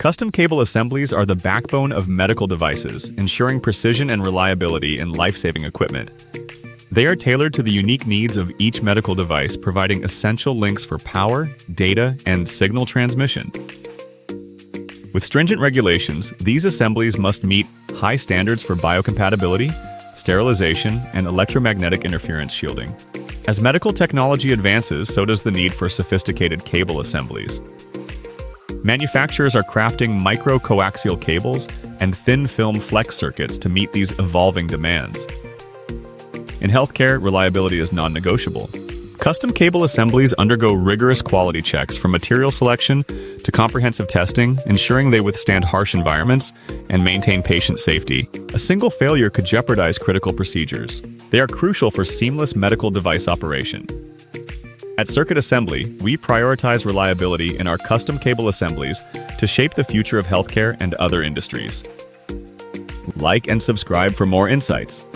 Custom cable assemblies are the backbone of medical devices, ensuring precision and reliability in life-saving equipment. They are tailored to the unique needs of each medical device, providing essential links for power, data, and signal transmission. With stringent regulations, these assemblies must meet high standards for biocompatibility, sterilization, and electromagnetic interference shielding. As medical technology advances, so does the need for sophisticated cable assemblies. Manufacturers are crafting micro-coaxial cables and thin-film flex circuits to meet these evolving demands. In healthcare, reliability is non-negotiable. Custom cable assemblies undergo rigorous quality checks from material selection to comprehensive testing, ensuring they withstand harsh environments and maintain patient safety. A single failure could jeopardize critical procedures. They are crucial for seamless medical device operation. At Circuit Assembly, we prioritize reliability in our custom cable assemblies to shape the future of healthcare and other industries. Like and subscribe for more insights.